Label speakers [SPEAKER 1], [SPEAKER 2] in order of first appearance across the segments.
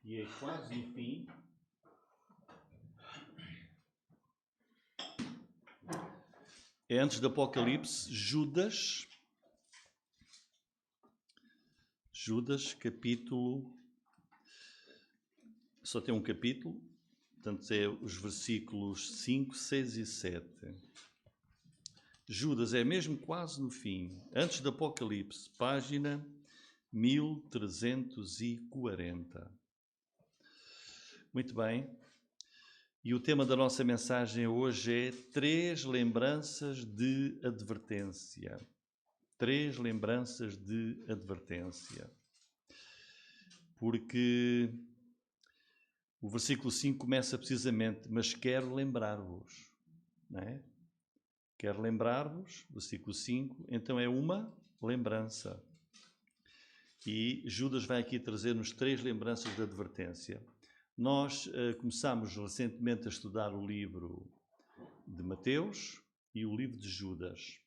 [SPEAKER 1] e é quase no fim. É antes do Apocalipse, Judas, capítulo, só tem um capítulo, portanto é os versículos 5, 6 e 7. Judas é mesmo quase no fim, antes do Apocalipse, página 1340. Muito bem. E o tema da nossa mensagem hoje é 3 lembranças de advertência. 3 lembranças de advertência. Porque o versículo 5 começa precisamente, mas quero lembrar-vos, não é? Quero lembrar-vos, versículo 5, então é uma lembrança. E Judas vai aqui trazer-nos 3 lembranças de advertência. Nós começámos recentemente a estudar o livro de Mateus e o livro de Judas.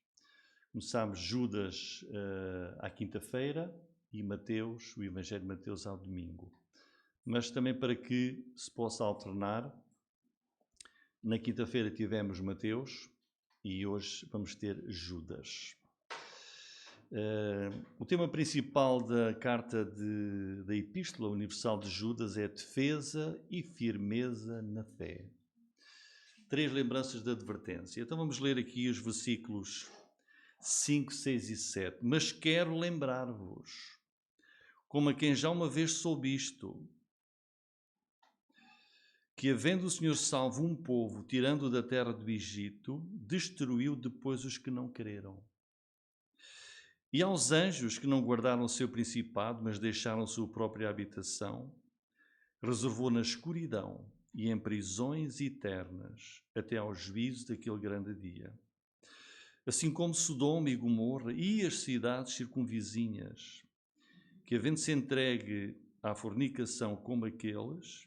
[SPEAKER 1] Começámos Judas à quinta-feira e Mateus, o Evangelho de Mateus, ao domingo. Mas também para que se possa alternar, na quinta-feira tivemos Mateus e hoje vamos ter Judas. O tema principal da carta da Epístola Universal de Judas é defesa e firmeza na fé. 3 lembranças de advertência. Então vamos ler aqui os versículos 5, 6 e 7. Mas quero lembrar-vos, como a quem já uma vez soube isto, que havendo o Senhor salvo um povo, tirando da terra do Egito, destruiu depois os que não creram. E aos anjos que não guardaram o seu principado, mas deixaram sua própria habitação, reservou na escuridão e em prisões eternas, até ao juízo daquele grande dia. Assim como Sodoma e Gomorra e as cidades circunvizinhas, que havendo-se entregue à fornicação como aqueles,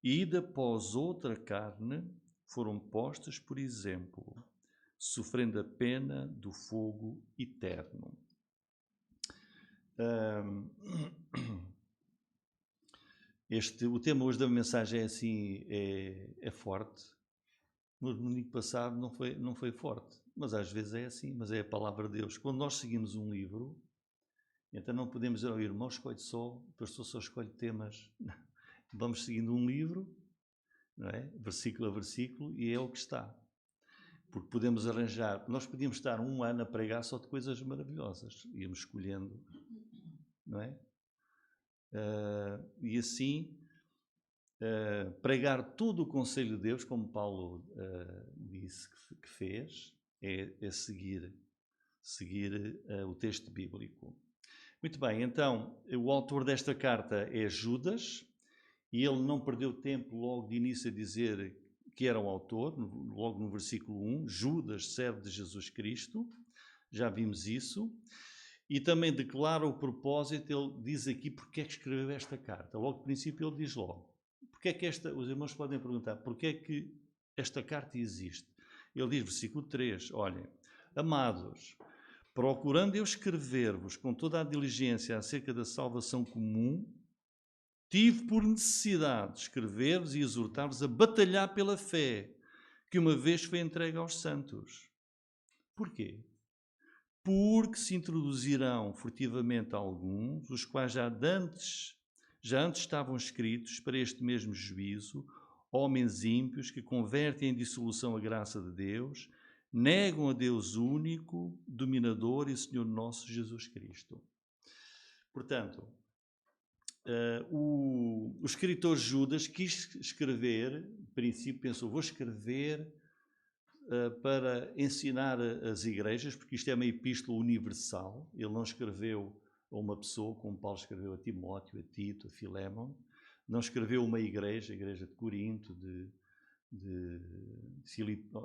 [SPEAKER 1] ida após outra carne, foram postas por exemplo, sofrendo a pena do fogo eterno. O tema hoje da mensagem é assim, é forte. No domingo passado não foi forte, mas às vezes é assim, mas é a palavra de Deus. Quando nós seguimos um livro, então não podemos dizer ao irmão, escolhe só, o pastor só escolhe temas. Vamos seguindo um livro, não é? Versículo a versículo, e é o que está. Porque podemos arranjar, nós podíamos estar um ano a pregar só de coisas maravilhosas, íamos escolhendo, não é? E assim, pregar todo o conselho de Deus, como Paulo disse que fez, é seguir o texto bíblico. Muito bem, então, o autor desta carta é Judas, e ele não perdeu tempo logo de início a dizer que era o autor, logo no versículo 1, Judas, servo de Jesus Cristo, já vimos isso, e também declara o propósito, ele diz aqui porque é que escreveu esta carta. Logo no princípio ele diz logo, porque é que os irmãos podem perguntar, porque é que esta carta existe? Ele diz, versículo 3, olhem, amados, procurando eu escrever-vos com toda a diligência acerca da salvação comum, tive por necessidade de escrever-vos e exortar-vos a batalhar pela fé, que uma vez foi entregue aos santos. Porquê? Porque se introduzirão furtivamente alguns, os quais já antes estavam escritos para este mesmo juízo, homens ímpios que convertem em dissolução a graça de Deus, negam a Deus único, dominador e Senhor nosso Jesus Cristo. Portanto, o escritor Judas quis escrever, no princípio pensou, vou escrever para ensinar as igrejas, porque isto é uma epístola universal, ele não escreveu a uma pessoa, como Paulo escreveu a Timóteo, a Tito, a Filémon, não escreveu uma igreja, a igreja de Corinto, de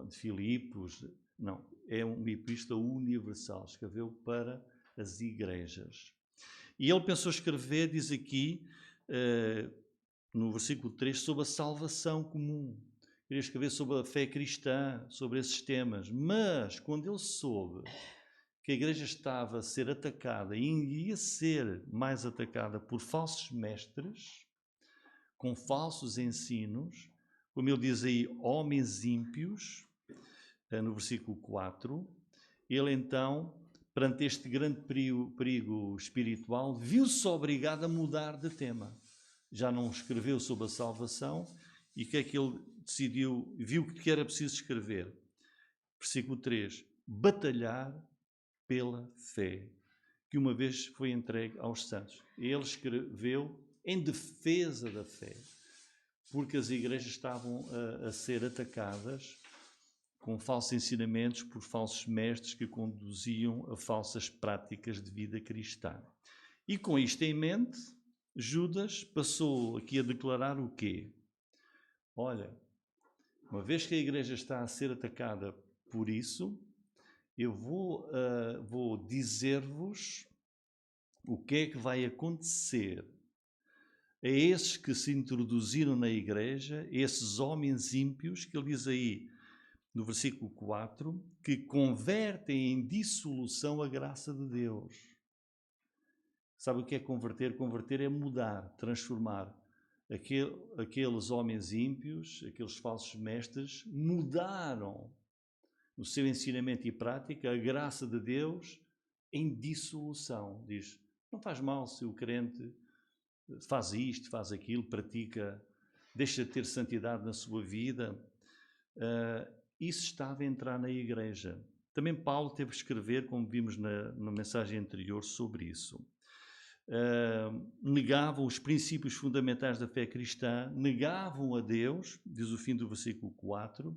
[SPEAKER 1] Filipos, não, é uma epístola universal, escreveu para as igrejas. E ele pensou escrever, diz aqui, no versículo 3, sobre a salvação comum. Queria escrever sobre a fé cristã, sobre esses temas. Mas, quando ele soube que a igreja estava a ser atacada e ia ser mais atacada por falsos mestres, com falsos ensinos, como ele diz aí, homens ímpios, no versículo 4, ele então, perante este grande perigo espiritual, viu-se obrigado a mudar de tema. Já não escreveu sobre a salvação, e o que é que ele decidiu, viu que era preciso escrever? Versículo 3, batalhar pela fé, que uma vez foi entregue aos santos. Ele escreveu em defesa da fé, porque as igrejas estavam a ser atacadas com falsos ensinamentos por falsos mestres que conduziam a falsas práticas de vida cristã. E com isto em mente, Judas passou aqui a declarar o quê? Olha, uma vez que a igreja está a ser atacada por isso, eu vou dizer-vos o que é que vai acontecer a esses que se introduziram na igreja, esses homens ímpios, que ele diz aí no versículo 4, que convertem em dissolução a graça de Deus. Sabe o que é converter? Converter é mudar, transformar. Aqueles homens ímpios, aqueles falsos mestres, mudaram no seu ensinamento e prática a graça de Deus em dissolução. Diz, não faz mal se o crente faz isto, faz aquilo, pratica, deixa de ter santidade na sua vida. Isso estava a entrar na igreja. Também Paulo teve que escrever, como vimos na mensagem anterior, sobre isso. Negavam os princípios fundamentais da fé cristã, negavam a Deus, diz o fim do versículo 4,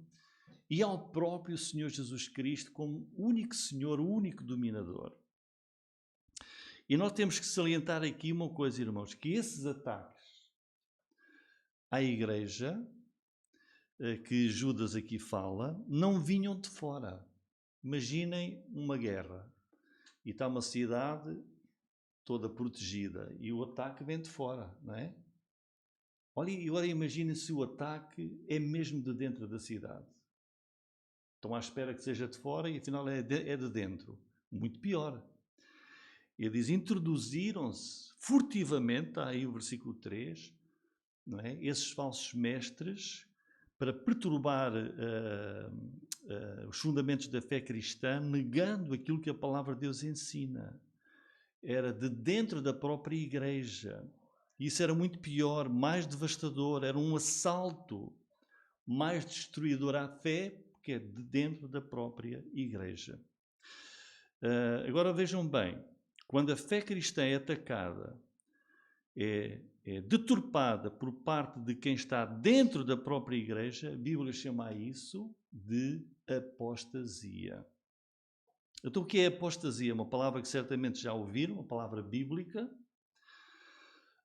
[SPEAKER 1] e ao próprio Senhor Jesus Cristo como único Senhor, único dominador. E nós temos que salientar aqui uma coisa, irmãos, que esses ataques à igreja, que Judas aqui fala, não vinham de fora. Imaginem uma guerra e está uma cidade toda protegida e o ataque vem de fora, não é? Olha, e agora imaginem se o ataque é mesmo de dentro da cidade. Estão à espera que seja de fora e afinal é de dentro. Muito pior. Ele diz, introduziram-se furtivamente, está aí o versículo 3, não é? Esses falsos mestres, para perturbar os fundamentos da fé cristã, negando aquilo que a palavra de Deus ensina. Era de dentro da própria igreja. Isso era muito pior, mais devastador, era um assalto mais destruidor à fé, porque é de dentro da própria igreja. Agora vejam bem, quando a fé cristã é atacada, é deturpada por parte de quem está dentro da própria igreja, a Bíblia chama isso de apostasia. Então o que é apostasia? Uma palavra que certamente já ouviram, uma palavra bíblica.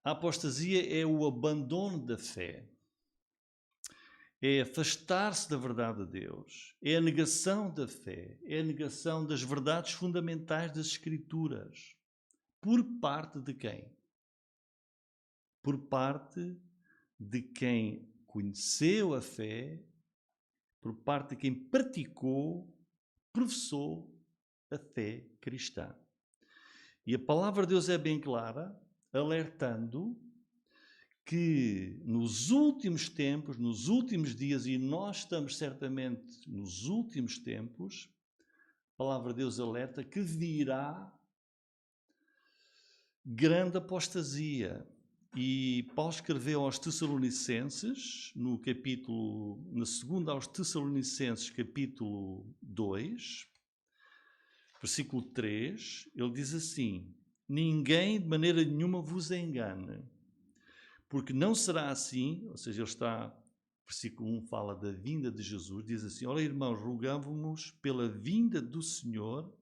[SPEAKER 1] A apostasia é o abandono da fé. É afastar-se da verdade de Deus. É a negação da fé. É a negação das verdades fundamentais das Escrituras. Por parte de quem? Por parte de quem conheceu a fé, por parte de quem praticou, professou a fé cristã. E a palavra de Deus é bem clara, alertando que nos últimos tempos, nos últimos dias, e nós estamos certamente nos últimos tempos, a palavra de Deus alerta que virá grande apostasia. E Paulo escreveu aos Tessalonicenses, na segunda aos Tessalonicenses, capítulo 2, versículo 3, ele diz assim, ninguém de maneira nenhuma vos engane, porque não será assim, ou seja, versículo 1 fala da vinda de Jesus, diz assim, olha irmãos, rogamos-vos pela vinda do Senhor,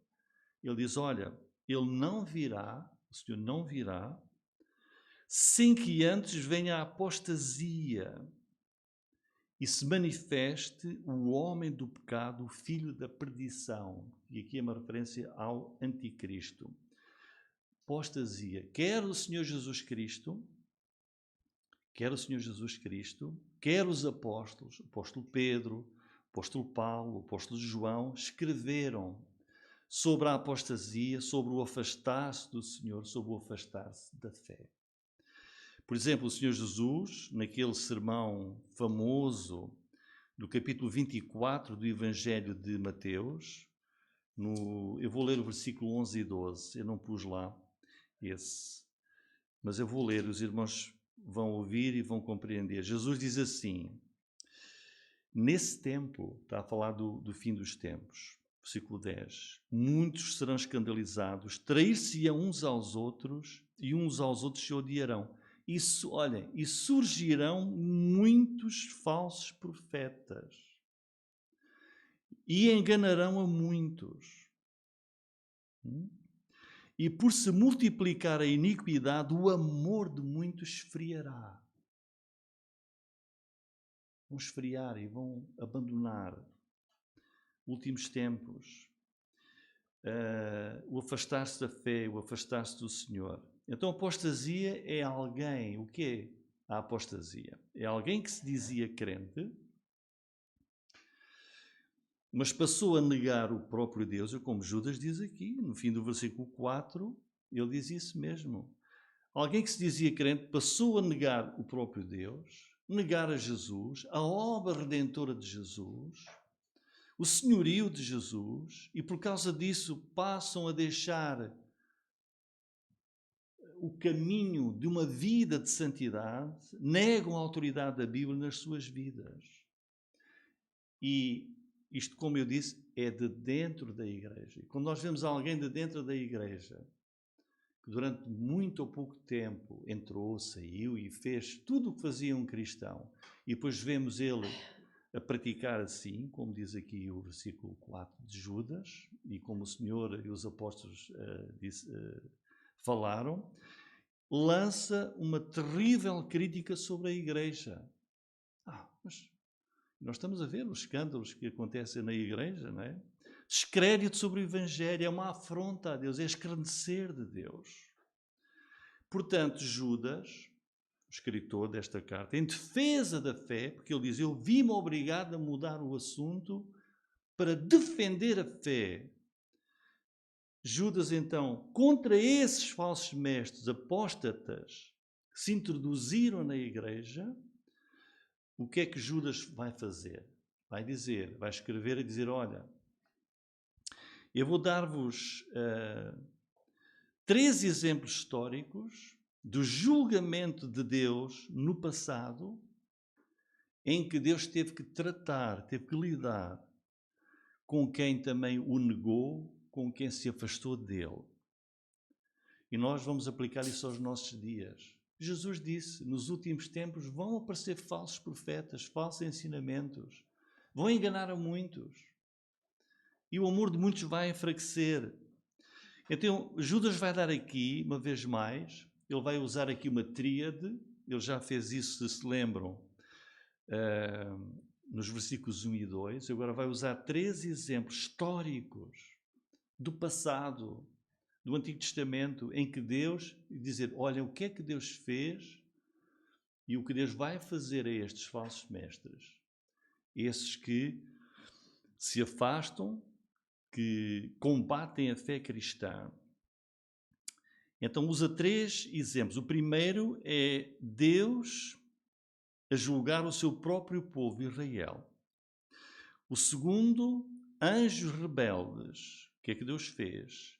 [SPEAKER 1] ele diz, olha, ele não virá, o Senhor não virá, sem que antes venha a apostasia e se manifeste o homem do pecado, o filho da perdição. E aqui é uma referência ao anticristo. Apostasia. Quer o Senhor Jesus Cristo, quer os apóstolos, o apóstolo Pedro, o apóstolo Paulo, o apóstolo João, escreveram sobre a apostasia, sobre o afastar-se do Senhor, sobre o afastar-se da fé. Por exemplo, o Senhor Jesus, naquele sermão famoso do capítulo 24 do Evangelho de Mateus, eu vou ler o versículo 11 e 12, eu não pus lá esse, mas eu vou ler, os irmãos vão ouvir e vão compreender. Jesus diz assim, nesse tempo, está a falar do fim dos tempos, versículo 10, muitos serão escandalizados, trair-se-ão uns aos outros e uns aos outros se odiarão. Isso, olhem, e surgirão muitos falsos profetas e enganarão a muitos. E por se multiplicar a iniquidade, o amor de muitos esfriará. Vão esfriar e vão abandonar. Últimos tempos. O afastar-se da fé, o afastar-se do Senhor. Então, apostasia é alguém, o que é a apostasia? É alguém que se dizia crente, mas passou a negar o próprio Deus, como Judas diz aqui, no fim do versículo 4, ele diz isso mesmo. Alguém que se dizia crente passou a negar o próprio Deus, negar a Jesus, a obra redentora de Jesus, o senhorio de Jesus, e por causa disso passam a deixar o caminho de uma vida de santidade, negam a autoridade da Bíblia nas suas vidas. E isto, como eu disse, é de dentro da igreja. E quando nós vemos alguém de dentro da igreja, que durante muito ou pouco tempo entrou, saiu e fez tudo o que fazia um cristão, e depois vemos ele a praticar assim, como diz aqui o versículo 4 de Judas, e como o Senhor e os apóstolos falaram, lança uma terrível crítica sobre a igreja. Mas nós estamos a ver os escândalos que acontecem na igreja, não é? Descrédito sobre o Evangelho é uma afronta a Deus, é escarnecer de Deus. Portanto, Judas, o escritor desta carta, em defesa da fé, porque ele diz, eu vi-me obrigado a mudar o assunto para defender a fé. Judas, então, contra esses falsos mestres apóstatas que se introduziram na igreja, o que é que Judas vai fazer? Vai escrever e dizer, olha, eu vou dar-vos 3 exemplos históricos do julgamento de Deus no passado, em que Deus teve que tratar, teve que lidar com quem também o negou, com quem se afastou dele. E nós vamos aplicar isso aos nossos dias. Jesus disse, nos últimos tempos vão aparecer falsos profetas, falsos ensinamentos, vão enganar a muitos. E o amor de muitos vai enfraquecer. Então, Judas vai dar aqui, uma vez mais, ele vai usar aqui uma tríade, ele já fez isso, se lembram, nos versículos 1 e 2, agora vai usar 3 exemplos históricos do passado, do Antigo Testamento, em que Deus, dizer, olha, o que é que Deus fez e o que Deus vai fazer a estes falsos mestres, esses que se afastam, que combatem a fé cristã. Então usa 3 exemplos. O primeiro é Deus a julgar o seu próprio povo, Israel. O segundo, anjos rebeldes. O que é que Deus fez?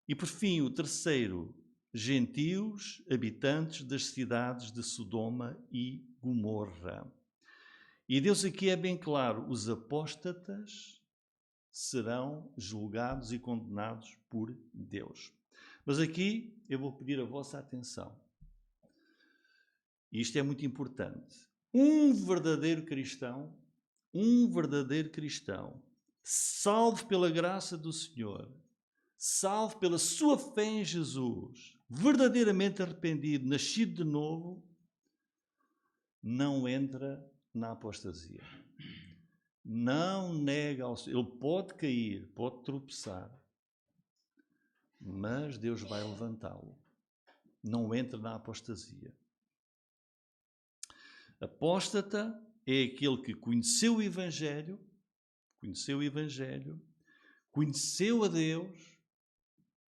[SPEAKER 1] E por fim, o terceiro, gentios, habitantes das cidades de Sodoma e Gomorra. E Deus aqui é bem claro, os apóstatas serão julgados e condenados por Deus. Mas aqui eu vou pedir a vossa atenção. E isto é muito importante. Um verdadeiro cristão, salvo pela graça do Senhor, salvo pela sua fé em Jesus, verdadeiramente arrependido, nascido de novo, não entra na apostasia. Não nega ao Senhor. Ele pode cair, pode tropeçar, mas Deus vai levantá-lo. Não entra na apostasia. Apóstata é aquele que conheceu o Evangelho, conheceu a Deus,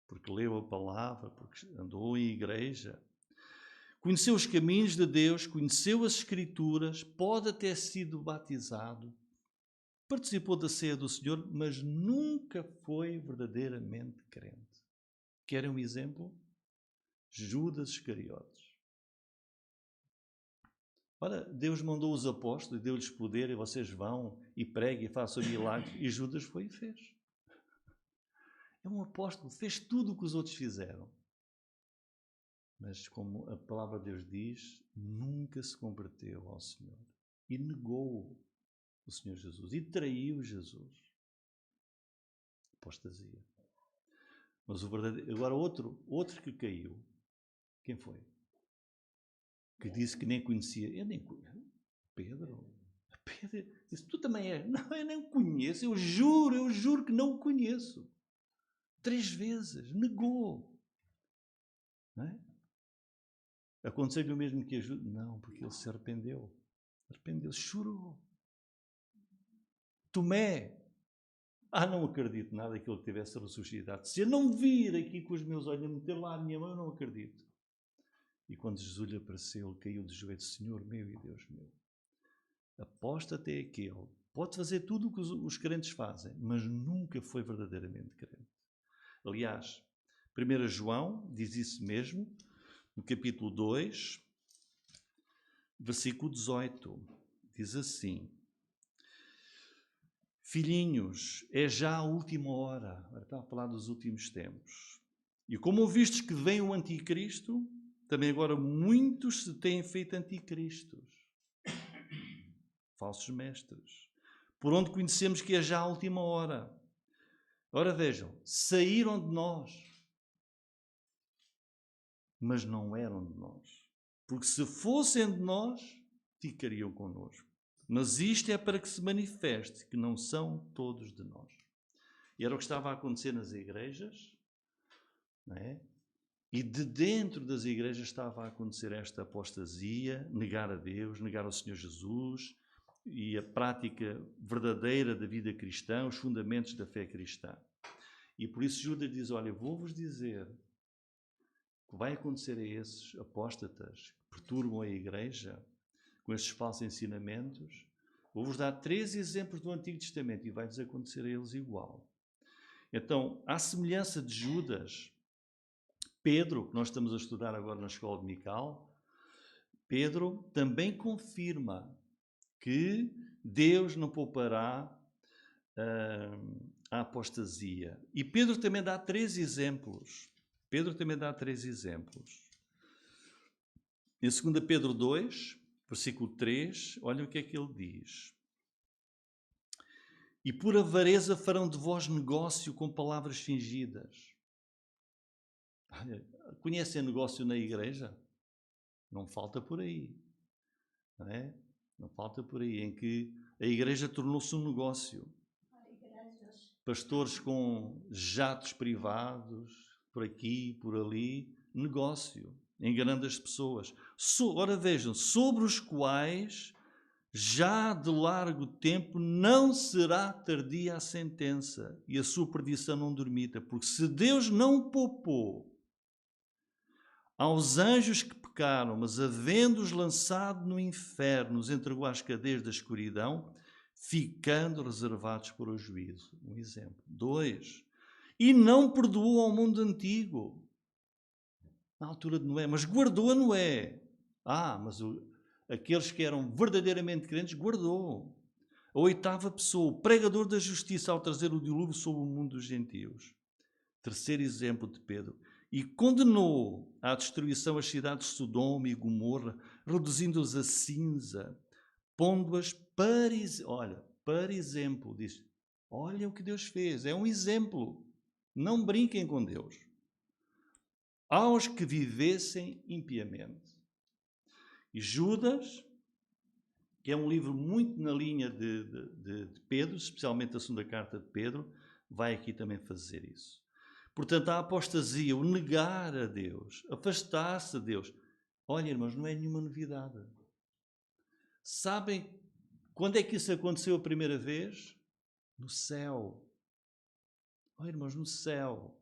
[SPEAKER 1] porque leu a palavra, porque andou em igreja, conheceu os caminhos de Deus, conheceu as Escrituras, pode ter sido batizado, participou da ceia do Senhor, mas nunca foi verdadeiramente crente. Querem um exemplo? Judas Iscariotes. Ora, Deus mandou os apóstolos e deu-lhes poder, e vocês vão e preguem e façam milagres, e Judas foi e fez. É um apóstolo, fez tudo o que os outros fizeram. Mas, como a palavra de Deus diz, nunca se converteu ao Senhor. E negou o Senhor Jesus. E traiu Jesus. Apostasia. Mas o verdadeiro... Agora, outro que caiu. Quem foi? Que disse que nem conhecia. Eu nem conheço. Pedro disse, tu também és. Não, eu nem o conheço. Eu juro que não o conheço. 3 vezes. Negou. Não é? Aconteceu-lhe o mesmo que a Judas? Não, porque ele se arrependeu. Arrependeu-se, chorou. Tomé. Não acredito nada que ele tivesse ressuscitado. Se eu não vir aqui com os meus olhos, meter lá a minha mão, eu não acredito. E quando Jesus lhe apareceu, ele caiu de joelhos. Senhor meu e Deus meu. Apóstata é aquele. Pode fazer tudo o que os crentes fazem, mas nunca foi verdadeiramente crente. Aliás, 1 João diz isso mesmo, no capítulo 2, versículo 18. Diz assim: Filhinhos, é já a última hora. Agora está a falar dos últimos tempos. E como ouvistes que vem o anticristo, também agora muitos se têm feito anticristos. Falsos mestres. Por onde conhecemos que é já a última hora. Ora vejam, saíram de nós, mas não eram de nós. Porque se fossem de nós, ficariam connosco. Mas isto é para que se manifeste que não são todos de nós. E era o que estava a acontecer nas igrejas, não é? E de dentro das igrejas estava a acontecer esta apostasia, negar a Deus, negar ao Senhor Jesus e a prática verdadeira da vida cristã, os fundamentos da fé cristã. E por isso Judas diz, olha, vou-vos dizer o que vai acontecer a esses apóstatas que perturbam a igreja com estes falsos ensinamentos. Vou-vos dar 3 exemplos do Antigo Testamento e vai-vos acontecer a eles igual. Então, à semelhança de Judas, Pedro, que nós estamos a estudar agora na escola de Mical, Pedro também confirma que Deus não poupará a apostasia. E Pedro também dá 3 exemplos. Em 2 Pedro 2, versículo 3, olha o que é que ele diz. E por avareza farão de vós negócio com palavras fingidas. Conhecem negócio na igreja? Não falta por aí. Não é? Não falta por aí, em que a igreja tornou-se um negócio. Pastores com jatos privados, por aqui, por ali, negócio, enganando as pessoas. Ora vejam, sobre os quais já de largo tempo não será tardia a sentença e a sua perdição não dormita, porque se Deus não poupou aos anjos que pecaram, mas havendo-os lançado no inferno, os entregou às cadeias da escuridão, ficando reservados para o juízo. Um exemplo. 2. E não perdoou ao mundo antigo, na altura de Noé, mas guardou a Noé. Mas aqueles que eram verdadeiramente crentes, guardou. A 8ª pessoa, o pregador da justiça, ao trazer o dilúvio sobre o mundo dos gentios. 3º exemplo de Pedro. E condenou à destruição as cidades de Sodoma e Gomorra, reduzindo-as a cinza, pondo-as para exemplo. Diz, olha o que Deus fez, é um exemplo. Não brinquem com Deus. Aos que vivessem impiamente. E Judas, que é um livro muito na linha de Pedro, especialmente a 2ª carta de Pedro, vai aqui também fazer isso. Portanto, a apostasia, o negar a Deus, afastar-se de Deus. Olha, irmãos, não é nenhuma novidade. Sabem quando é que isso aconteceu a primeira vez? No céu. Olha, irmãos, no céu.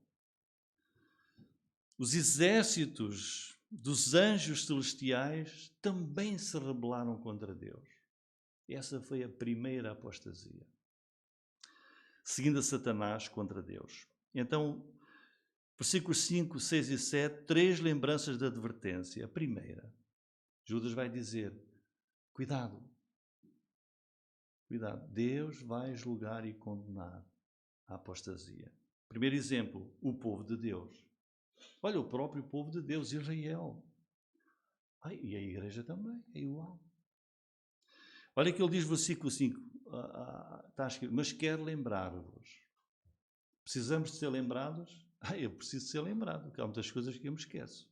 [SPEAKER 1] Os exércitos dos anjos celestiais também se rebelaram contra Deus. Essa foi a primeira apostasia, seguindo a Satanás contra Deus. Então, versículos 5, 6 e 7, 3 lembranças de advertência. A primeira, Judas vai dizer, cuidado, Deus vai julgar e condenar a apostasia. Primeiro exemplo, o povo de Deus. Olha, o próprio povo de Deus, Israel. E a igreja também, é igual. Olha que ele diz, versículo 5, está escrito, mas quero lembrar-vos. Precisamos de ser lembrados? Eu preciso de ser lembrado, porque há muitas coisas que eu me esqueço.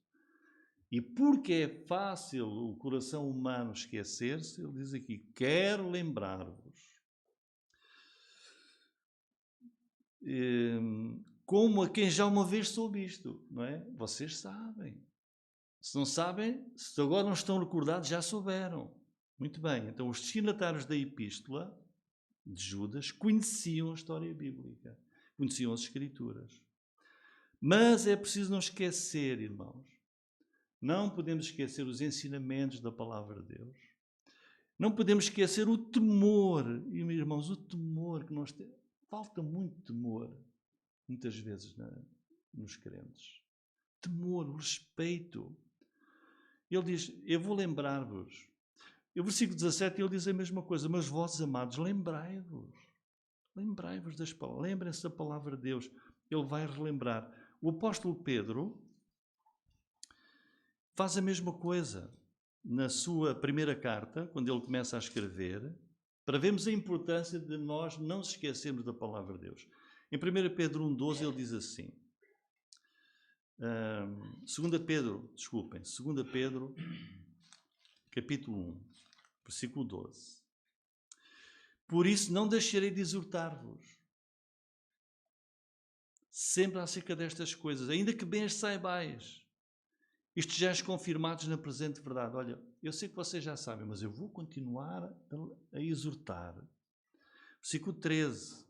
[SPEAKER 1] E porque é fácil o coração humano esquecer-se, ele diz aqui, quero lembrar-vos. Como a quem já uma vez soube isto, não é? Vocês sabem. Se não sabem, se agora não estão recordados, já souberam. Muito bem, então os destinatários da epístola de Judas conheciam a história bíblica, conheciam as Escrituras. Mas é preciso não esquecer, irmãos. Não podemos esquecer os ensinamentos da palavra de Deus. Não podemos esquecer o temor, irmãos, o temor que nós temos. Falta muito temor, muitas vezes, nos crentes. Temor, o respeito. Ele diz, eu vou lembrar-vos. E o versículo 17, ele diz a mesma coisa, mas vós, amados, lembrai-vos das palavras, lembrem-se da palavra de Deus. Ele vai relembrar. O apóstolo Pedro faz a mesma coisa na sua primeira carta, quando ele começa a escrever, para vermos a importância de nós não nos esquecermos da palavra de Deus. Em 1 Pedro 1,12 ele diz assim, 2 Pedro, capítulo 1, versículo 12. Por isso não deixarei de exortar-vos, sempre acerca destas coisas, ainda que bem as saibais, isto já é confirmados na presente verdade. Olha, eu sei que vocês já sabem, mas eu vou continuar a exortar. Versículo 13.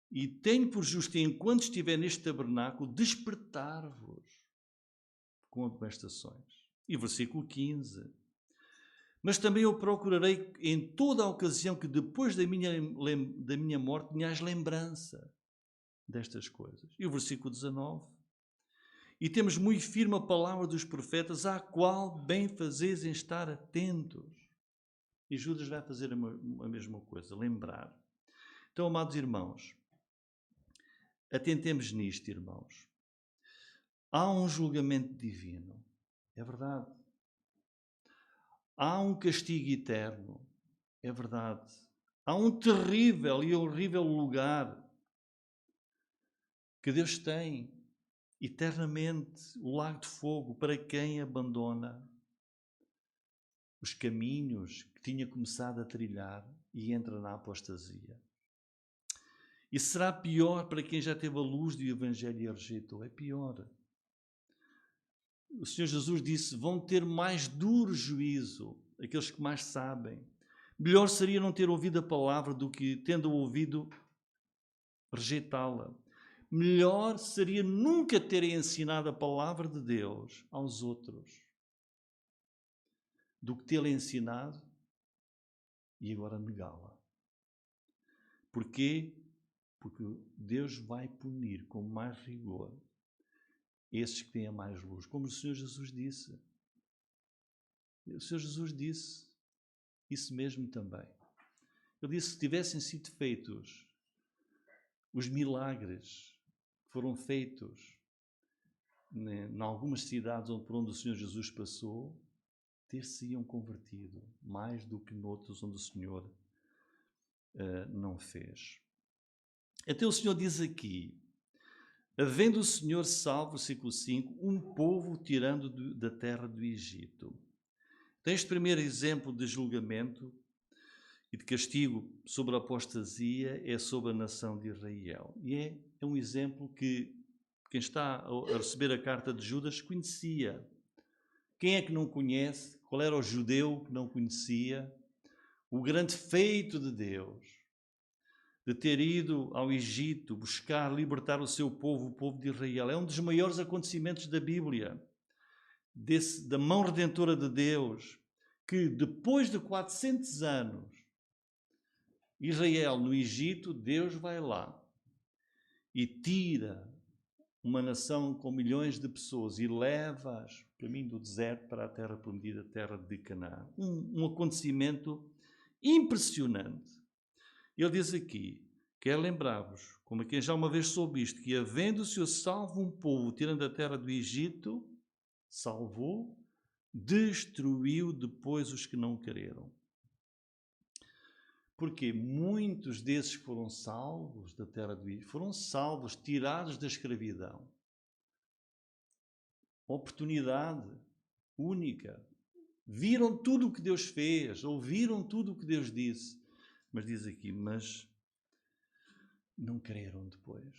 [SPEAKER 1] E tenho por justo, enquanto estiver neste tabernáculo, despertar-vos com amonestações. E versículo 15. Mas também eu procurarei em toda a ocasião que depois da minha morte tenhais lembrança destas coisas. E o versículo 19. E temos muito firme a palavra dos profetas, à qual bem fazeis em estar atentos. E Judas vai fazer a mesma coisa, lembrar. Então, amados irmãos, atentemos nisto, irmãos. Há um julgamento divino, é verdade. Há um castigo eterno, é verdade. Há um terrível e horrível lugar que Deus tem eternamente, o lago de fogo, para quem abandona os caminhos que tinha começado a trilhar e entra na apostasia. E será pior para quem já teve a luz do Evangelho e a rejeitou. É pior. O Senhor Jesus disse, vão ter mais duro juízo aqueles que mais sabem. Melhor seria não ter ouvido a palavra do que, tendo ouvido, rejeitá-la. Melhor seria nunca terem ensinado a palavra de Deus aos outros do que tê-la ensinado e agora negá-la. Porquê? Porque Deus vai punir com mais rigor esses que têm a mais luz, como o Senhor Jesus disse. O Senhor Jesus disse isso mesmo também. Ele disse que se tivessem sido feitos os milagres que foram feitos em algumas cidades por onde o Senhor Jesus passou, ter-se-iam convertido, mais do que noutros onde o Senhor não fez. Até o Senhor diz aqui, havendo o Senhor salvo, versículo 5, um povo tirando da terra do Egito. Então, este primeiro exemplo de julgamento e de castigo sobre a apostasia é sobre a nação de Israel. E é um exemplo que quem está a receber a carta de Judas conhecia. Quem é que não conhece? Qual era o judeu que não conhecia o grande feito de Deus de ter ido ao Egito buscar libertar o seu povo, o povo de Israel. É um dos maiores acontecimentos da Bíblia, da mão redentora de Deus, que depois de 400 anos, Israel no Egito, Deus vai lá e tira uma nação com milhões de pessoas e leva-as caminho do deserto para a terra prometida, a terra de Canaã. Um acontecimento impressionante. Ele diz aqui, quero lembrar-vos, como quem já uma vez soube isto, que havendo-se salvo um povo, tirando a terra do Egito, salvou, destruiu depois os que não quereram. Porque muitos desses que foram salvos da terra do Egito, foram salvos, tirados da escravidão. Oportunidade única. Viram tudo o que Deus fez, ouviram tudo o que Deus disse. Mas diz aqui, mas não creram depois.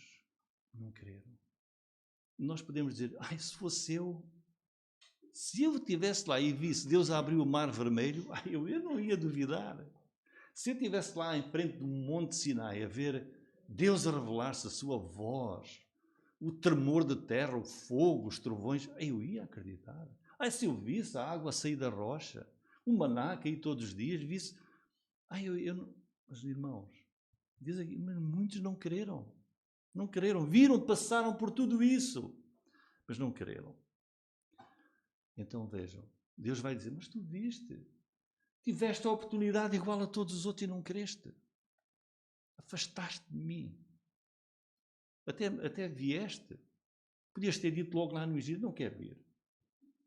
[SPEAKER 1] Não creram. Nós podemos dizer, se fosse eu, se eu estivesse lá e visse Deus abrir o mar vermelho, eu não ia duvidar. Se eu estivesse lá em frente do Monte Sinai a ver Deus a revelar-se, a sua voz, o tremor da terra, o fogo, os trovões, eu ia acreditar. Se eu visse a água sair da rocha, o maná cair todos os dias, visse... Mas irmãos, diz aqui, mas muitos não creram. Não creram. Viram, passaram por tudo isso, mas não creram. Então vejam, Deus vai dizer, mas tu viste... Tiveste a oportunidade igual a todos os outros e não creste. Afastaste de mim. Até vieste. Podias ter dito logo lá no Egito, não quer vir.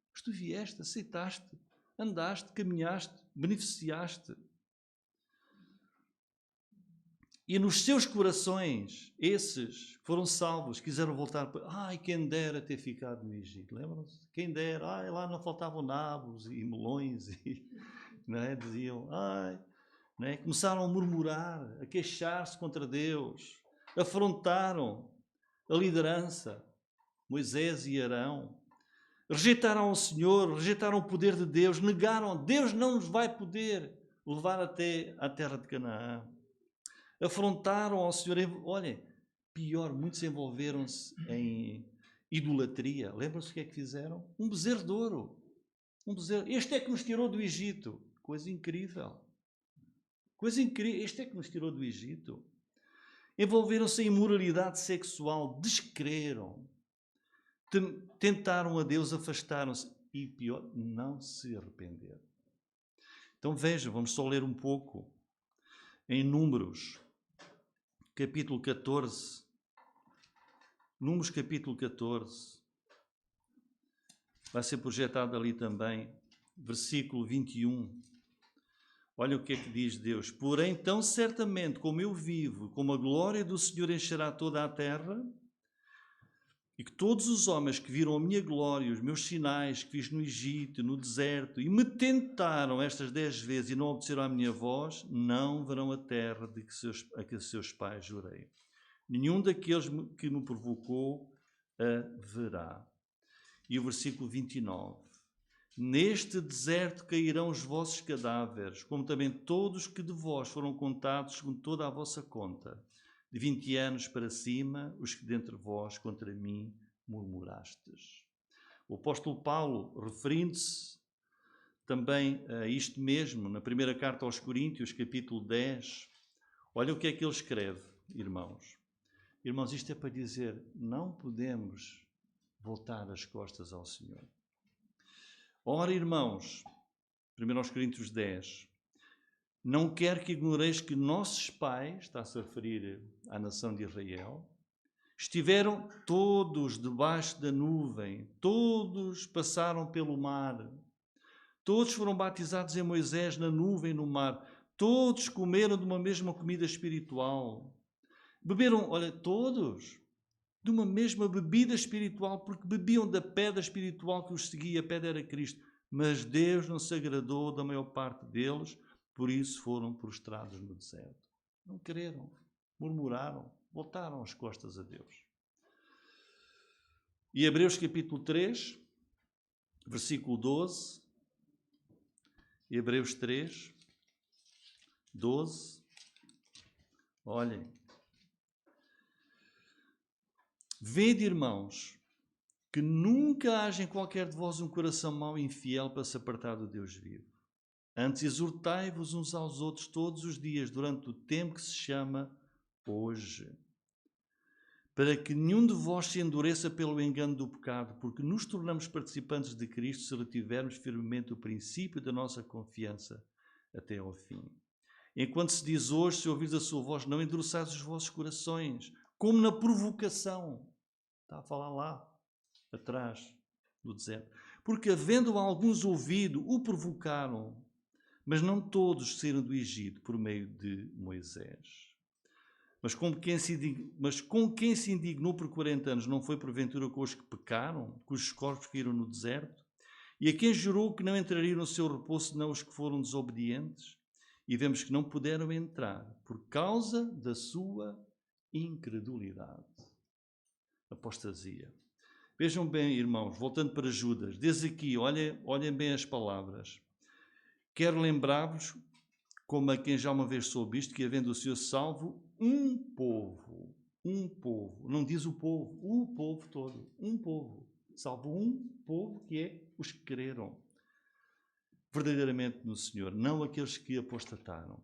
[SPEAKER 1] Mas tu vieste, aceitaste, andaste, caminhaste, beneficiaste. E nos seus corações, esses foram salvos, quiseram voltar para... quem dera ter ficado no Egito. Lembram-se? Quem dera, lá não faltavam nabos e melões e... Não é? Diziam, não é? Começaram a murmurar, a queixar-se contra Deus, afrontaram a liderança, Moisés e Arão, rejeitaram o Senhor, rejeitaram o poder de Deus, negaram, Deus não nos vai poder levar até à terra de Canaã. Afrontaram ao Senhor, olhem, pior, muitos envolveram-se em idolatria. Lembram-se o que é que fizeram? Um bezerro de ouro. Este é que nos tirou do Egito. Coisa incrível. Coisa incrível. Este é que nos tirou do Egito. Envolveram-se em imoralidade sexual, descreram, tentaram a Deus, afastaram-se e, pior, não se arrependeram. Então vejam, vamos só ler um pouco em Números, capítulo 14. Números, capítulo 14. Vai ser projetado ali também, versículo 21. Olha o que é que diz Deus. Porém, tão certamente como eu vivo, como a glória do Senhor encherá toda a terra, e que todos os homens que viram a minha glória, os meus sinais que fiz no Egito, no deserto, e me tentaram estas 10 vezes e não obedeceram à minha voz, não verão a terra a que seus pais jurei. Nenhum daqueles que me provocou a verá. E o versículo 29. Neste deserto cairão os vossos cadáveres, como também todos que de vós foram contados segundo toda a vossa conta. De 20 anos para cima, os que dentre vós contra mim murmurastes. O apóstolo Paulo, referindo-se também a isto mesmo, na primeira carta aos Coríntios, capítulo 10, olha o que é que ele escreve, irmãos. Irmãos, isto é para dizer, não podemos voltar as costas ao Senhor. Ora, irmãos, 1 Coríntios 10, não quero que ignoreis que nossos pais, está-se a referir à nação de Israel, estiveram todos debaixo da nuvem, todos passaram pelo mar, todos foram batizados em Moisés na nuvem e no mar, todos comeram de uma mesma comida espiritual, beberam, olha, todos, de uma mesma bebida espiritual, porque bebiam da pedra espiritual que os seguia, a pedra era Cristo. Mas Deus não se agradou da maior parte deles, por isso foram prostrados no deserto. Não creram, murmuraram, voltaram as costas a Deus. E Hebreus capítulo 3, versículo 12, Hebreus 3, 12, Olhem. Vede, irmãos, que nunca haja em qualquer de vós um coração mau e infiel para se apartar do Deus vivo. Antes exortai-vos uns aos outros todos os dias, durante o tempo que se chama hoje, para que nenhum de vós se endureça pelo engano do pecado, porque nos tornamos participantes de Cristo se retivermos firmemente o princípio da nossa confiança até ao fim. Enquanto se diz hoje, se ouvires a sua voz, não endureçais os vossos corações, como na provocação. Está a falar lá, atrás, no deserto. Porque havendo alguns ouvido, o provocaram, mas não todos saíram do Egito por meio de Moisés. Mas com quem se indignou por 40 anos, não foi porventura com os que pecaram, cujos corpos caíram no deserto? E a quem jurou que não entrariam no seu repouso, senão os que foram desobedientes? E vemos que não puderam entrar por causa da sua incredulidade. Apostasia. Vejam bem, irmãos, voltando para Judas, desde aqui, olhem bem as palavras. Quero lembrar-vos, como a quem já uma vez soube isto, que havendo o Senhor salvo um povo, não diz o povo todo, um povo, salvo um povo que é os que creram verdadeiramente no Senhor, não aqueles que apostataram.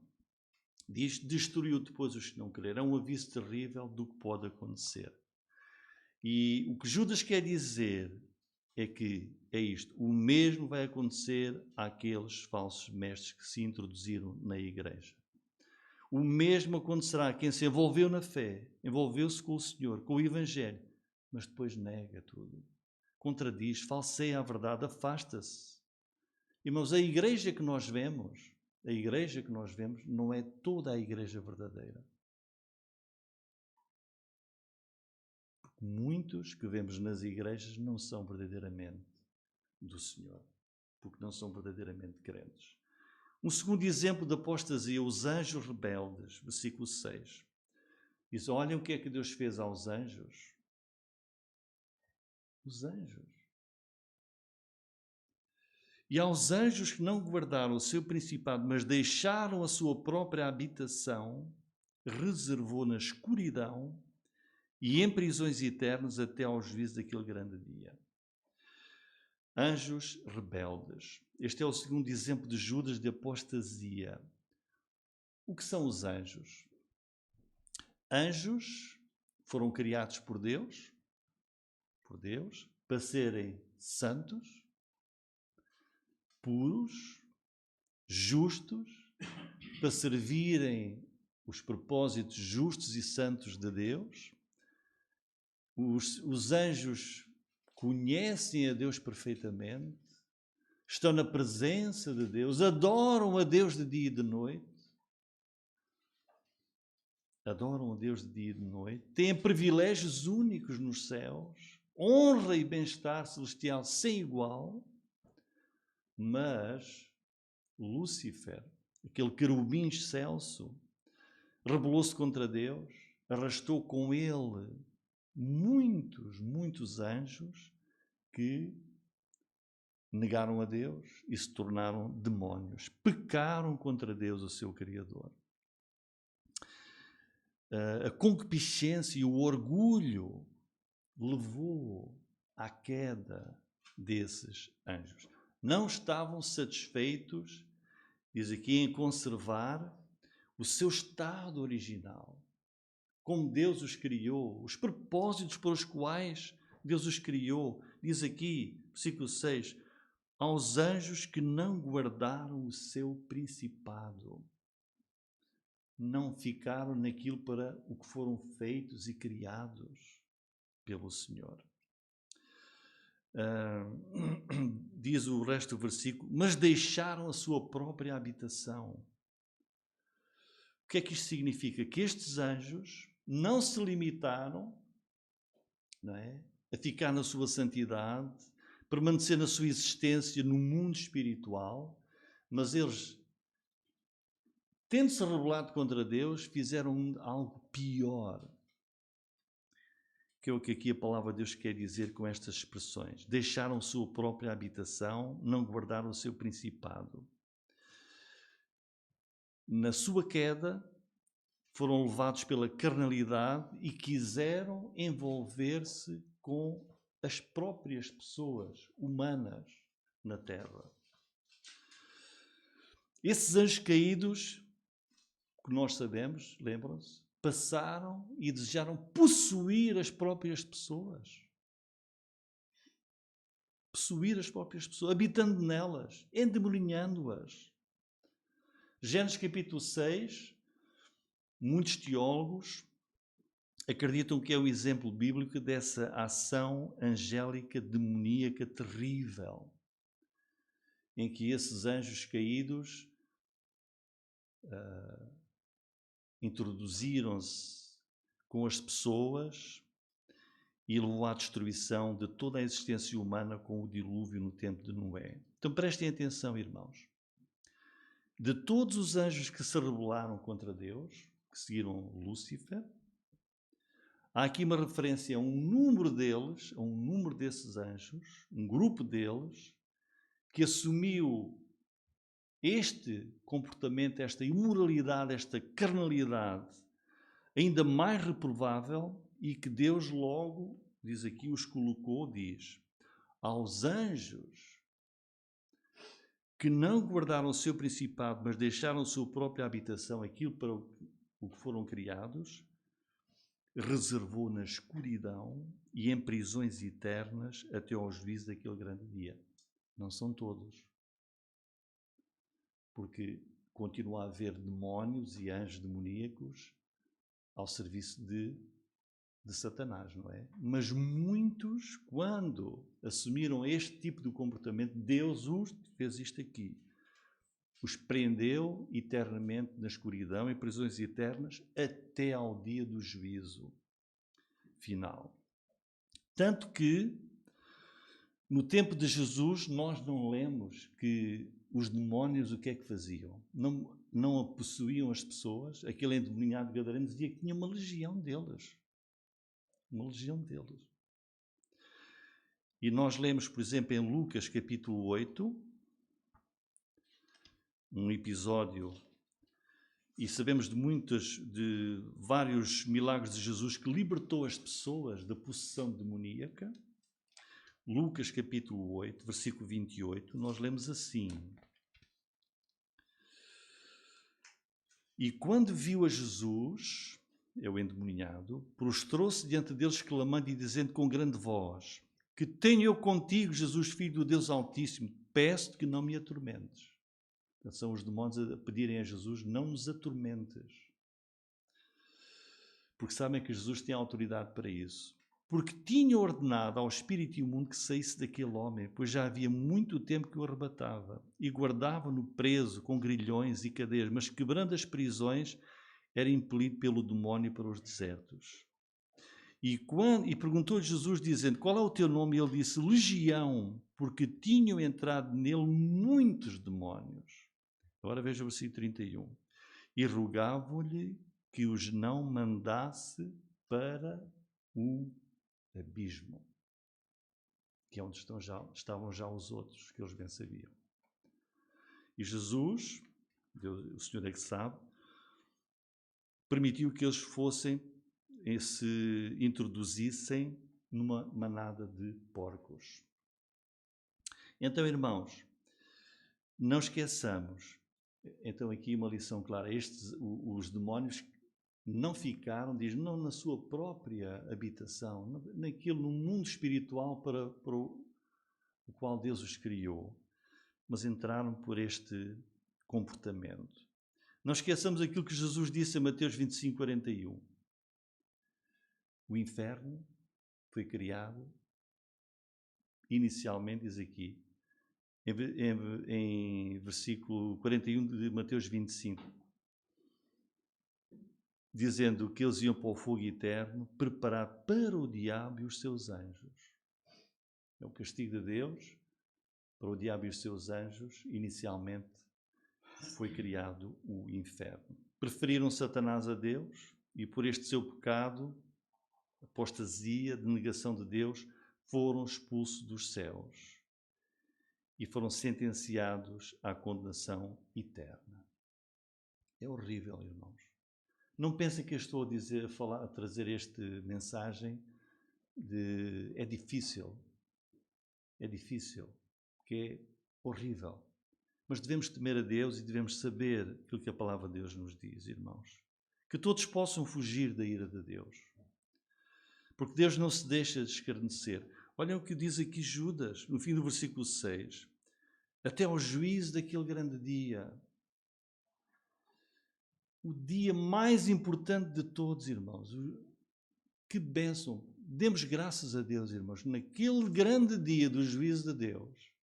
[SPEAKER 1] Diz, destruiu depois os que não creram. É um aviso terrível do que pode acontecer. E o que Judas quer dizer é que é isto, o mesmo vai acontecer àqueles falsos mestres que se introduziram na igreja. O mesmo acontecerá a quem se envolveu na fé, envolveu-se com o Senhor, com o Evangelho, mas depois nega tudo, contradiz, falseia a verdade, afasta-se. Irmãos, a igreja que nós vemos não é toda a igreja verdadeira. Muitos que vemos nas igrejas não são verdadeiramente do Senhor, porque não são verdadeiramente crentes. Um segundo exemplo de apostasia, os anjos rebeldes, versículo 6. Diz, olhem o que é que Deus fez aos anjos. Os anjos. E aos anjos que não guardaram o seu principado, mas deixaram a sua própria habitação, reservou na escuridão e em prisões eternas até ao juízo daquele grande dia. Anjos rebeldes. Este é o segundo exemplo de Judas de apostasia. O que são os anjos? Anjos foram criados por Deus, para serem santos, puros, justos, para servirem os propósitos justos e santos de Deus. Os anjos conhecem a Deus perfeitamente, estão na presença de Deus, adoram a Deus de dia e de noite, têm privilégios únicos nos céus, honra e bem-estar celestial sem igual, mas Lúcifer, aquele querubim excelso, rebelou-se contra Deus, arrastou com ele muitos anjos que negaram a Deus e se tornaram demónios. Pecaram contra Deus, o seu Criador. A concupiscência e o orgulho levou à queda desses anjos. Não estavam satisfeitos, diz aqui, em conservar o seu estado original, como Deus os criou, os propósitos pelos quais Deus os criou. Diz aqui, versículo 6, aos anjos que não guardaram o seu principado, não ficaram naquilo para o que foram feitos e criados pelo Senhor. Diz o resto do versículo, mas deixaram a sua própria habitação. O que é que isto significa? Que estes anjos não se limitaram, não é, a ficar na sua santidade, permanecer na sua existência no mundo espiritual, mas eles, tendo-se rebelado contra Deus, fizeram algo pior. Que é o que aqui a palavra de Deus quer dizer com estas expressões. Deixaram sua própria habitação, não guardaram o seu principado. Na sua queda, foram levados pela carnalidade e quiseram envolver-se com as próprias pessoas humanas na terra. Esses anjos caídos, que nós sabemos, lembram-se, passaram e desejaram possuir as próprias pessoas. Possuir as próprias pessoas, habitando nelas, endemoninhando-as. Gênesis capítulo 6, muitos teólogos acreditam que é o exemplo bíblico dessa ação angélica, demoníaca, terrível, em que esses anjos caídos introduziram-se com as pessoas e levou à destruição de toda a existência humana com o dilúvio no tempo de Noé. Então prestem atenção, irmãos. De todos os anjos que se rebelaram contra Deus, que seguiram Lúcifer, há aqui uma referência a um número deles, a um número desses anjos, um grupo deles, que assumiu este comportamento, esta imoralidade, esta carnalidade, ainda mais reprovável, e que Deus logo, diz aqui, os colocou, diz, aos anjos que não guardaram o seu principado, mas deixaram a sua própria habitação, aquilo para o que foram criados, reservou na escuridão e em prisões eternas até ao juízo daquele grande dia. Não são todos. Porque continua a haver demónios e anjos demoníacos ao serviço de Satanás, não é? Mas muitos, quando assumiram este tipo de comportamento, Deus os fez isto aqui. Os prendeu eternamente na escuridão, em prisões eternas, até ao dia do juízo final. Tanto que, no tempo de Jesus, nós não lemos que os demónios o que é que faziam? Não possuíam as pessoas. Aquele endemoniado gadareno dizia que tinha uma legião deles. Uma legião deles. E nós lemos, por exemplo, em Lucas capítulo 8, um episódio, e sabemos de vários milagres de Jesus que libertou as pessoas da possessão demoníaca. Lucas capítulo 8, versículo 28, nós lemos assim: E quando viu a Jesus, é o endemoniado, prostrou-se diante deles, clamando e dizendo com grande voz: Que tenho eu contigo, Jesus, Filho do Deus Altíssimo, peço-te que não me atormentes. Então, são os demónios a pedirem a Jesus: não nos atormentes. Porque sabem que Jesus tem autoridade para isso. Porque tinha ordenado ao espírito imundo que saísse daquele homem, pois já havia muito tempo que o arrebatava, e guardava-no preso com grilhões e cadeias, mas quebrando as prisões, era impelido pelo demónio para os desertos. E perguntou-lhe Jesus, dizendo: Qual é o teu nome? E ele disse: Legião, porque tinham entrado nele muitos demónios. Agora veja o versículo 31. E rogavam-lhe que os não mandasse para o abismo, que é onde estavam já os outros, que eles bem sabiam. E Jesus, Deus, o Senhor é que sabe, permitiu que eles se introduzissem numa manada de porcos. Então, irmãos, não esqueçamos, então aqui uma lição clara, os demónios não ficaram, diz, não na sua própria habitação, no mundo espiritual para o qual Deus os criou, mas entraram por este comportamento. Não esqueçamos aquilo que Jesus disse em Mateus 25, 41. O inferno foi criado, inicialmente, diz aqui, em versículo 41 de Mateus 25, dizendo que eles iam para o fogo eterno, preparado para o diabo e os seus anjos. É o castigo de Deus para o diabo e os seus anjos. Inicialmente foi criado o inferno. Preferiram Satanás a Deus e por este seu pecado, apostasia, de negação de Deus, foram expulsos dos céus e foram sentenciados à condenação eterna. É horrível, irmãos. Não pensem que eu estou a trazer esta mensagem de é difícil, que é horrível. Mas devemos temer a Deus e devemos saber aquilo que a palavra de Deus nos diz, irmãos. Que todos possam fugir da ira de Deus. Porque Deus não se deixa de escarnecer. Olha o que diz aqui Judas, no fim do versículo 6. Até ao juízo daquele grande dia. O dia mais importante de todos, irmãos. Que bênção. Demos graças a Deus, irmãos, naquele grande dia do juízo de Deus,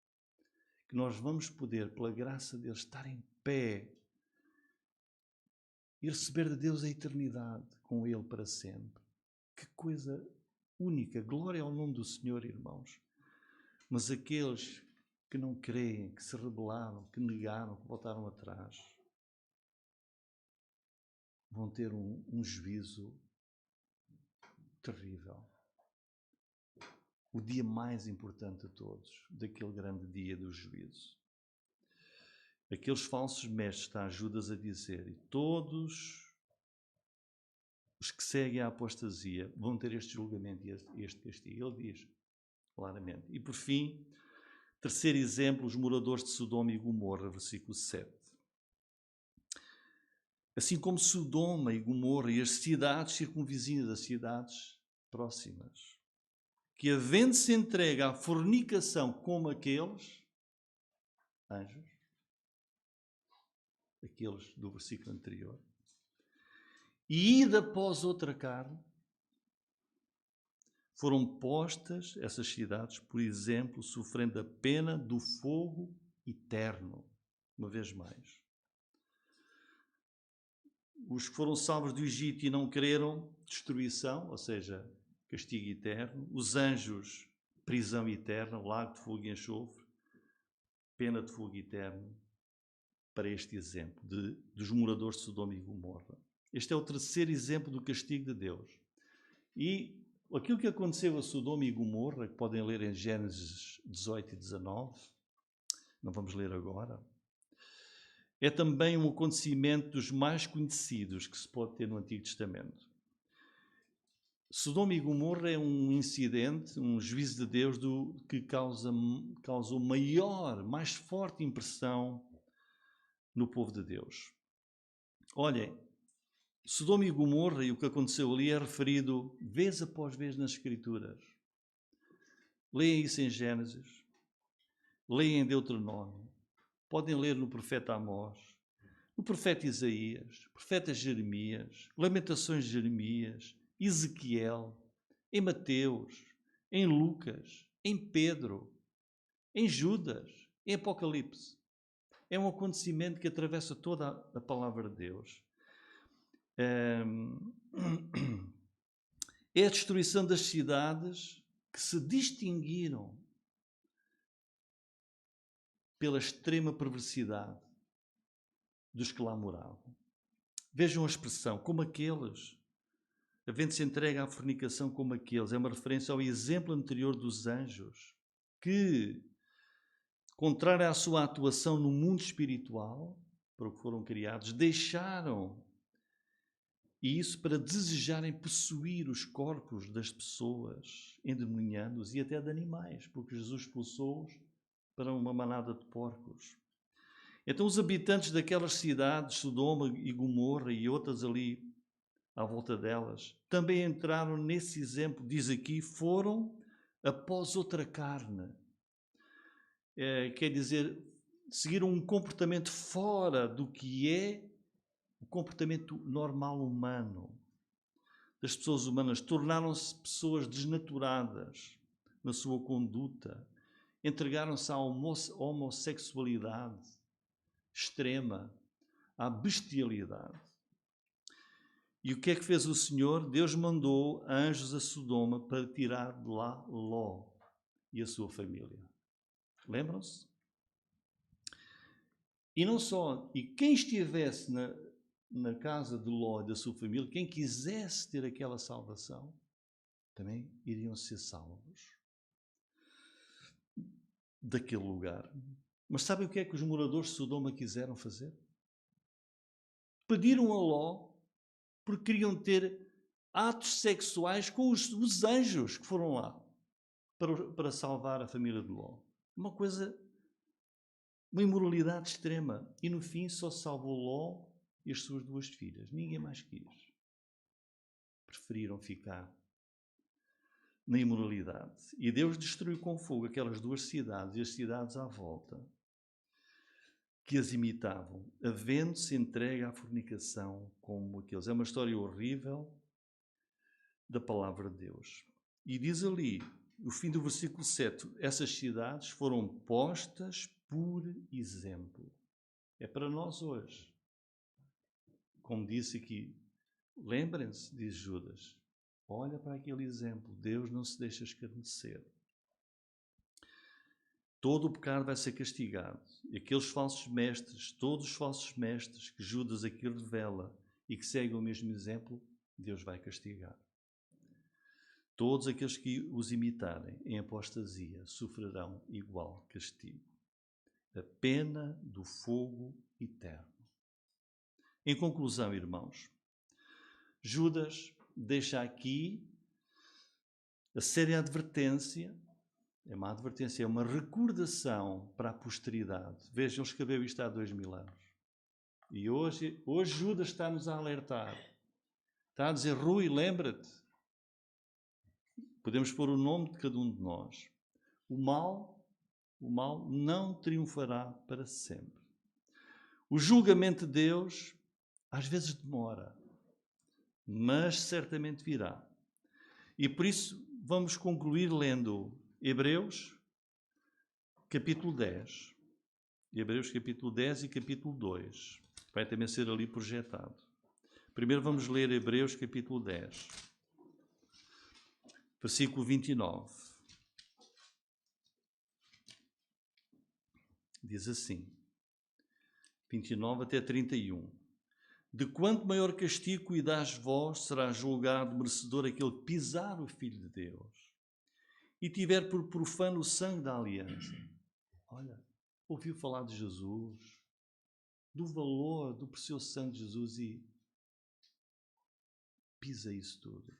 [SPEAKER 1] que nós vamos poder, pela graça de Deus, estar em pé e receber de Deus a eternidade com Ele para sempre. Que coisa única. Glória ao nome do Senhor, irmãos. Mas aqueles que não creem, que se rebelaram, que negaram, que voltaram atrás, vão ter um juízo terrível. O dia mais importante de todos, daquele grande dia do juízo. Aqueles falsos mestres, está Judas a dizer, e todos os que seguem a apostasia vão ter este julgamento e este castigo. Ele diz claramente. E por fim, terceiro exemplo, os moradores de Sodoma e Gomorra, versículo 7. Assim como Sodoma e Gomorra e as cidades circunvizinhas, as cidades próximas, que havendo-se entregue à fornicação como aqueles anjos, aqueles do versículo anterior, e ida após outra carne, foram postas essas cidades, por exemplo, sofrendo a pena do fogo eterno, uma vez mais. Os que foram salvos do Egito e não creram, destruição, ou seja, castigo eterno. Os anjos, prisão eterna, lago de fogo e enxofre, pena de fogo eterno, para este exemplo dos moradores de Sodoma e Gomorra. Este é o terceiro exemplo do castigo de Deus. E aquilo que aconteceu a Sodoma e Gomorra, que podem ler em Gênesis 18 e 19, não vamos ler agora, é também um acontecimento dos mais conhecidos que se pode ter no Antigo Testamento. Sodoma e Gomorra é um incidente, um juízo de Deus que causou maior, mais forte impressão no povo de Deus. Olhem, Sodoma e Gomorra e o que aconteceu ali é referido vez após vez nas Escrituras. Leem isso em Gênesis, leem em Deuteronômio, podem ler no profeta Amós, no profeta Isaías, profeta Jeremias, Lamentações de Jeremias, Ezequiel, em Mateus, em Lucas, em Pedro, em Judas, em Apocalipse. É um acontecimento que atravessa toda a palavra de Deus. É a destruição das cidades que se distinguiram pela extrema perversidade dos que lá moravam. Vejam a expressão, como aqueles, havendo-se entregue à fornicação como aqueles, é uma referência ao exemplo anterior dos anjos, que, contrário à sua atuação no mundo espiritual, para o que foram criados, deixaram, e isso para desejarem possuir os corpos das pessoas, endemoniando-os e até de animais, porque Jesus expulsou-os para uma manada de porcos. Então os habitantes daquelas cidades, Sodoma e Gomorra e outras ali à volta delas, também entraram nesse exemplo, diz aqui, foram após outra carne. Quer dizer, seguiram um comportamento fora do que é o comportamento normal humano. Das pessoas humanas, tornaram-se pessoas desnaturadas na sua conduta, entregaram-se à homossexualidade extrema, à bestialidade. E o que é que fez o Senhor? Deus mandou anjos a Sodoma para tirar de lá Ló e a sua família. Lembram-se? E não só, e quem estivesse na casa de Ló e da sua família, quem quisesse ter aquela salvação, também iriam ser salvos daquele lugar. Mas sabem o que é que os moradores de Sodoma quiseram fazer? Pediram a Ló porque queriam ter atos sexuais com os anjos que foram lá para salvar a família de Ló. Uma imoralidade extrema. E no fim só salvou Ló e as suas 2 filhas. Ninguém mais quis. Preferiram ficar na imoralidade. E Deus destruiu com fogo aquelas 2 cidades e as cidades à volta que as imitavam, havendo-se entregue à fornicação como aqueles. É uma história horrível da palavra de Deus. E diz ali, o fim do versículo 7, essas cidades foram postas por exemplo. É para nós hoje. Como disse aqui, lembrem-se, diz Judas, olha para aquele exemplo, Deus não se deixa escarnecer. Todo o pecado vai ser castigado. E aqueles falsos mestres, todos os falsos mestres que Judas aqui revela e que seguem o mesmo exemplo, Deus vai castigar. Todos aqueles que os imitarem em apostasia sofrerão igual castigo. A pena do fogo eterno. Em conclusão, irmãos, Judas deixa aqui a séria advertência. É uma advertência, é uma recordação para a posteridade. Vejam, ele escreveu isto há 2000 anos. E hoje Judas está-nos a alertar. Está a dizer, Rui, lembra-te. Podemos pôr o nome de cada um de nós. O mal não triunfará para sempre. O julgamento de Deus, às vezes demora, mas certamente virá. E por isso vamos concluir lendo Hebreus, capítulo 10. Hebreus, capítulo 10 e capítulo 2. Vai também ser ali projetado. Primeiro vamos ler Hebreus, capítulo 10, versículo 29. Diz assim, 29 até 31. De quanto maior castigo cuidais vós, será julgado merecedor aquele que pisar o Filho de Deus e tiver por profano o sangue da aliança. Olha, ouviu falar de Jesus, do valor, do precioso sangue de Jesus e pisa isso tudo.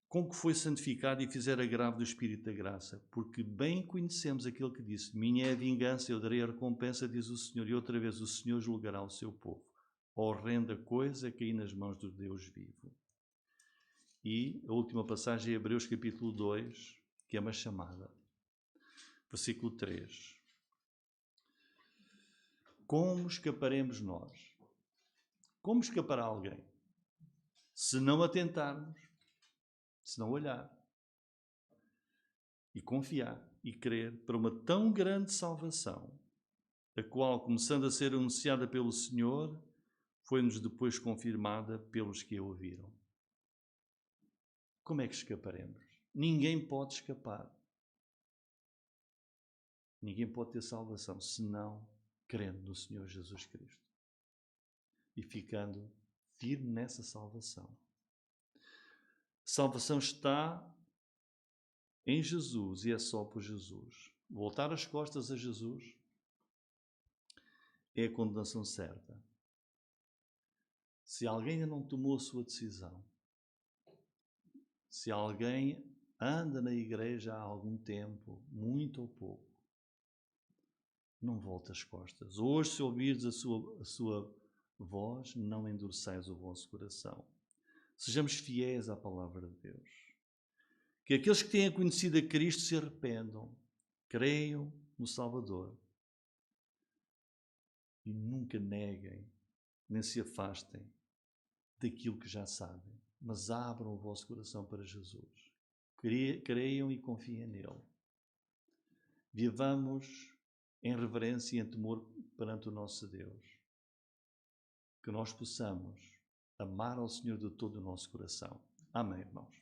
[SPEAKER 1] Com que foi santificado e fizer agravo do Espírito da graça, porque bem conhecemos aquele que disse, minha é a vingança, eu darei a recompensa, diz o Senhor, e outra vez o Senhor julgará o seu povo. Horrenda coisa cair nas mãos do Deus vivo. E a última passagem é Hebreus capítulo 2, que é uma chamada. Versículo 3. Como escaparemos nós? Como escapará alguém? Se não atentarmos, se não olhar e confiar e crer para uma tão grande salvação, a qual, começando a ser anunciada pelo Senhor, foi-nos depois confirmada pelos que a ouviram. Como é que escaparemos? Ninguém pode escapar. Ninguém pode ter salvação senão crendo no Senhor Jesus Cristo e ficando firme nessa salvação. Salvação está em Jesus e é só por Jesus. Voltar as costas a Jesus é a condenação certa. Se alguém ainda não tomou a sua decisão, se alguém anda na igreja há algum tempo, muito ou pouco, não volte as costas. Hoje, se ouvires a sua voz, não endureçais o vosso coração. Sejamos fiéis à palavra de Deus. Que aqueles que tenham conhecido a Cristo se arrependam, creiam no Salvador e nunca neguem, nem se afastem daquilo que já sabem, mas abram o vosso coração para Jesus. Creiam e confiem nele. Vivamos em reverência e em temor perante o nosso Deus. Que nós possamos amar ao Senhor de todo o nosso coração. Amém, irmãos.